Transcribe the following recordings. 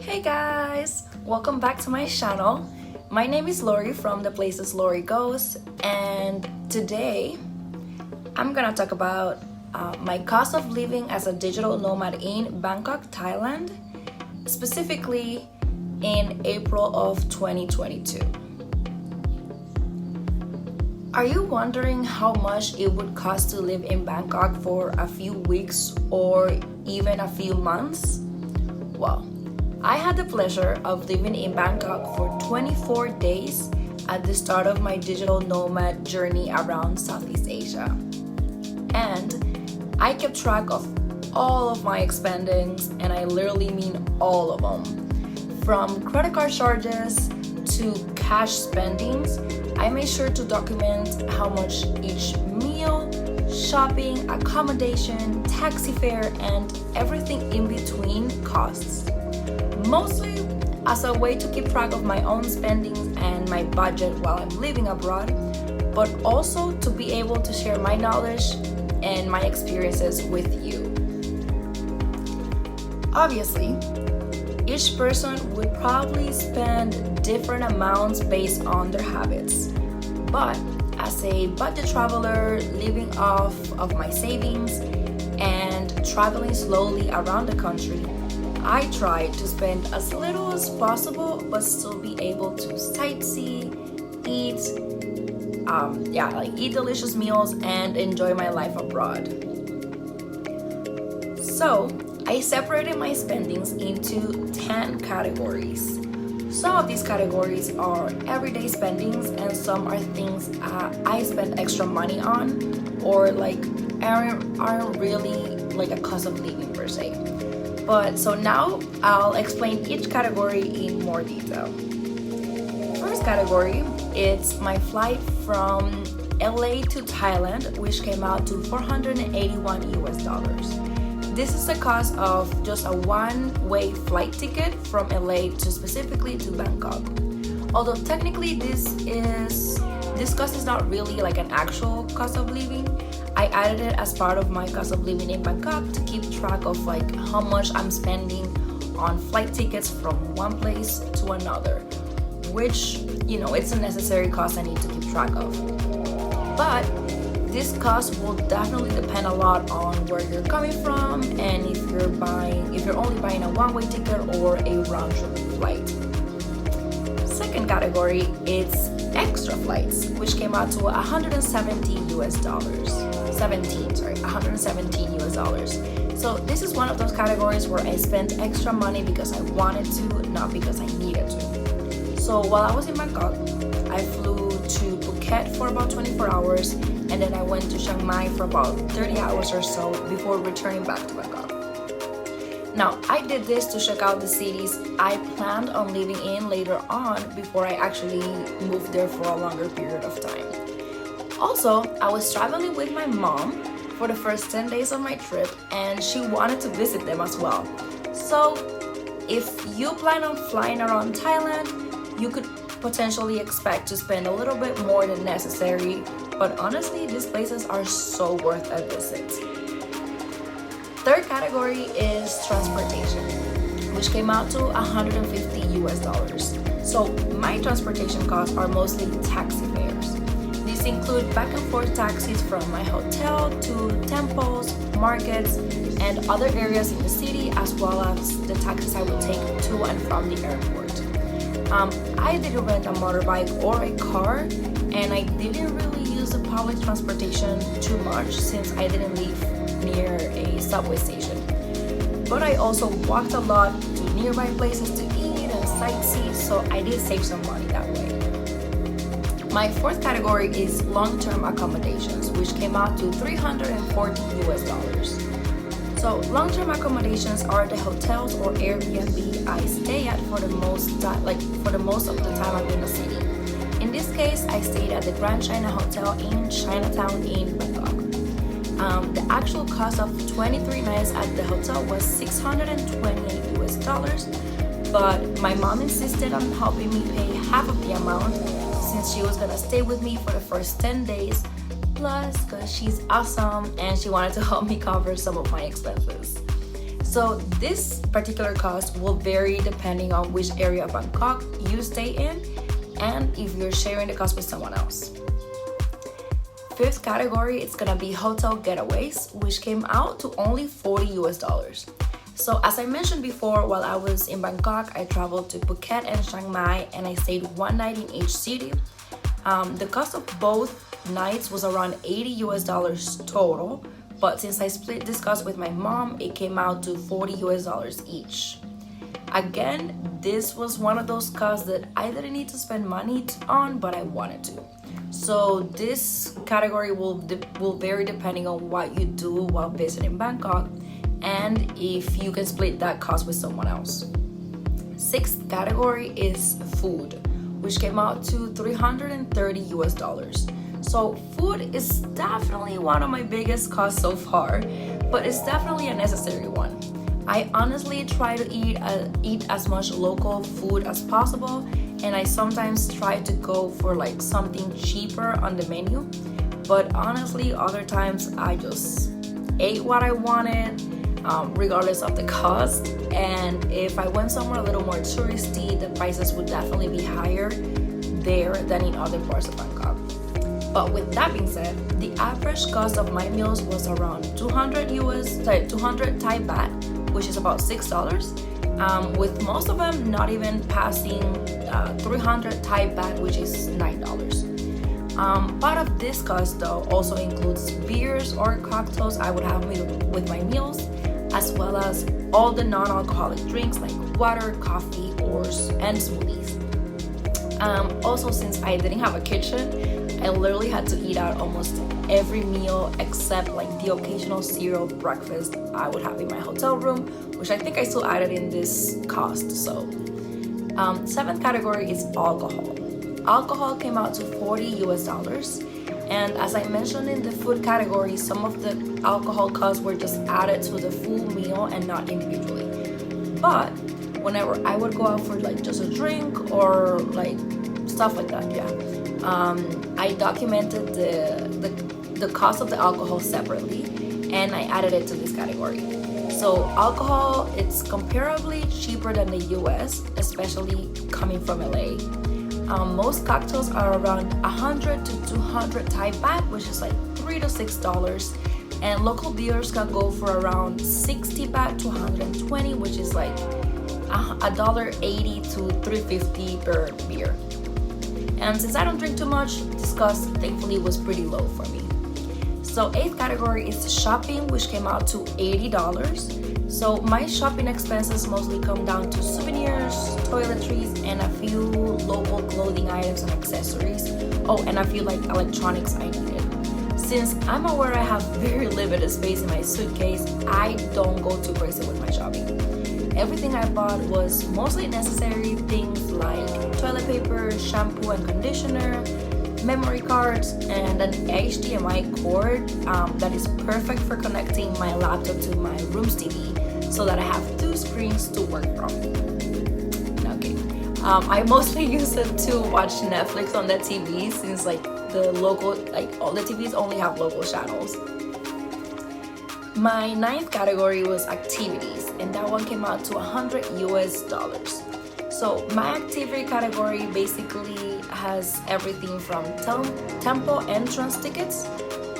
Hey guys! Welcome back to my channel. My name is Laurie from The Places Laurie Goes, and today I'm gonna talk about my cost of living as a digital nomad in Bangkok, Thailand, specifically in April of 2022. Are you wondering how much it would cost to live in Bangkok for a few weeks or even a few months? Well, I had the pleasure of living in Bangkok for 24 days at the start of my digital nomad journey around Southeast Asia. And I kept track of all of my expenditures, and I literally mean all of them. From credit card charges to cash spendings, I made sure to document how much each meal, shopping, accommodation, taxi fare, and everything in between costs. Mostly as a way to keep track of my own spendings and my budget while I'm living abroad, but also to be able to share my knowledge and my experiences with you. Obviously, each person would probably spend different amounts based on their habits, but as a budget traveler living off of my savings and traveling slowly around the country, I try to spend as little as possible but still be able to sightsee, eat delicious meals and enjoy my life abroad. So I separated my spendings into 10 categories. Some of these categories are everyday spendings, and some are things I spend extra money on or aren't really like a cost of living per se. But so now I'll explain each category in more detail. First category, it's my flight from LA to Thailand, which came out to $481 US. This is the cost of just a one-way flight ticket from LA to specifically to Bangkok. Although technically this cost is not really like an actual cost of living, I added it as part of my cost of living in Bangkok to keep track of how much I'm spending on flight tickets from one place to another, which, it's a necessary cost I need to keep track of. But this cost will definitely depend a lot on where you're coming from and if you're only buying a one-way ticket or a round-trip flight. Second category, it's extra flights, which came out to $117 US. So this is one of those categories where I spent extra money because I wanted to, not because I needed to. So while I was in Bangkok, I flew to Phuket for about 24 hours, and then I went to Chiang Mai for about 30 hours or so before returning back to Bangkok. Now, I did this to check out the cities I planned on living in later on before I actually moved there for a longer period of time. Also, I was traveling with my mom for the first 10 days of my trip, and she wanted to visit them as well. So, if you plan on flying around Thailand, you could potentially expect to spend a little bit more than necessary, but honestly, these places are so worth a visit. Third category is transportation, which came out to $150 US. So my transportation costs are mostly taxi fares. These include back and forth taxis from my hotel to temples, markets, and other areas in the city, as well as the taxis I would take to and from the airport. I didn't rent a motorbike or a car, and I didn't really use the public transportation too much since I didn't live near a subway station. But I also walked a lot to nearby places to eat and sightsee, so I did save some money that way. My fourth category is long-term accommodations, which came out to $340 US. So long-term accommodations are the hotels or Airbnb I stay at for the most of the time I'm in the city. In this case, I stayed at the Grand China Hotel in Chinatown in Bangkok. The actual cost of 23 nights at the hotel was $628 US, but my mom insisted on helping me pay half of the amount since she was gonna stay with me for the first 10 days, plus because she's awesome and she wanted to help me cover some of my expenses. So this particular cost will vary depending on which area of Bangkok you stay in and if you're sharing the cost with someone else. Fifth category, it's gonna be hotel getaways, which came out to only $40. So as I mentioned before, while I was in Bangkok, I traveled to Phuket and Chiang Mai, and I stayed one night in each city. The cost of both nights was around $80 total, but since I split this cost with my mom, it came out to $40 each. Again, this was one of those costs that I didn't need to spend money on, but I wanted to. So this category will vary depending on what you do while visiting Bangkok and if you can split that cost with someone else. Sixth category is food, which came out to $330. So food is definitely one of my biggest costs so far, but it's definitely a necessary one. I honestly try to eat as much local food as possible, and I sometimes try to go for like something cheaper on the menu, but honestly other times I just ate what I wanted regardless of the cost. And if I went somewhere a little more touristy, the prices would definitely be higher there than in other parts of Bangkok. But with that being said, the average cost of my meals was around 200 Thai baht, which is about $6, with most of them not even passing 300 Thai baht, which is $9. Part of this cost though also includes beers or cocktails I would have with my meals, as well as all the non-alcoholic drinks like water, coffee, and smoothies. Also, since I didn't have a kitchen, I literally had to eat out almost every meal except like the occasional cereal breakfast I would have in my hotel room, which I think I still added in this cost. So seventh category is alcohol. Alcohol came out to $40, and as I mentioned in the food category, some of the alcohol costs were just added to the full meal and not individually. But whenever I would go out for like just a drink or like stuff like that, I documented the cost of the alcohol separately, and I added it to this category. So alcohol, it's comparably cheaper than the US, especially coming from LA. Most cocktails are around 100 to 200 Thai baht, which is like $3 to $6, and local beers can go for around 60 baht to 120, which is like $1.80 to $3.50 per beer. And since I don't drink too much, this cost thankfully was pretty low for me. So eighth category is shopping, which came out to $80. So my shopping expenses mostly come down to souvenirs, toiletries, and a few local clothing items and accessories. Oh, and a few like electronics I needed. Since I'm aware I have very limited space in my suitcase, I don't go too crazy with my shopping. Everything I bought was mostly necessary things like toilet paper, shampoo and conditioner, memory cards, and an HDMI cord that is perfect for connecting my laptop to my room's TV so that I have two screens to work from. Okay. I mostly use it to watch Netflix on the TV since all the TVs only have local channels. My ninth category was activities, and that one came out to $100. So my activity category basically has everything from temple entrance tickets,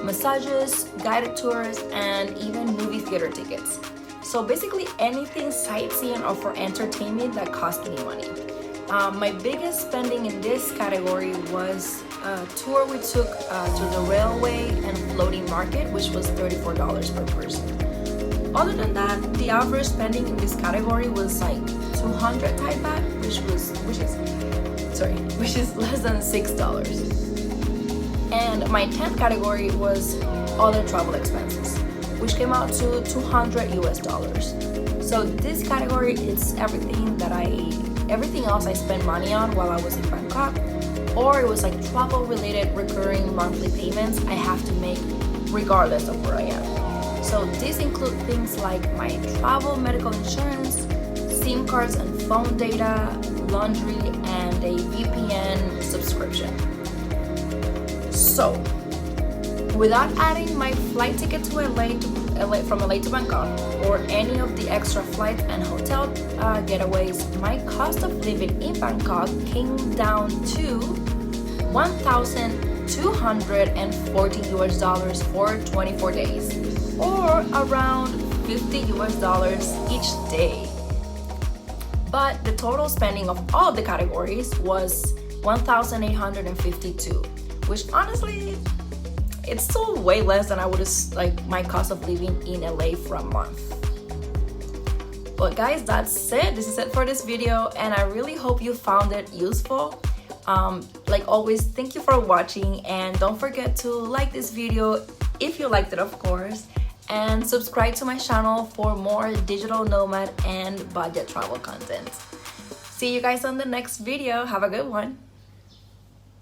massages, guided tours, and even movie theater tickets. So basically anything sightseeing or for entertainment that cost me money. My biggest spending in this category was a tour we took to the railway and floating market, which was $34 per person. Other than that, the average spending in this category was like 200 Thai baht, which is less than $6. And my 10th category was other travel expenses, which came out to $200. So this category is everything else I spent money on while I was in Bangkok, or it was like travel related recurring monthly payments I have to make regardless of where I am. So these include things like my travel medical insurance, SIM cards and phone data, laundry, and a VPN subscription. So without adding my flight ticket to LA to LA, from LA to Bangkok, or any of the extra flights and hotel getaways, my cost of living in Bangkok came down to $1,240 for 24 days, or around $50 each day. But the total spending of all the categories was $1,852, which honestly, it's still way less than I would have, like, my cost of living in LA for a month. But guys, that's it. This is it for this video, and I really hope you found it useful. Like always, thank you for watching, and don't forget to like this video if you liked it, of course, and subscribe to my channel for more digital nomad and budget travel content. See you guys on the next video. Have a good one.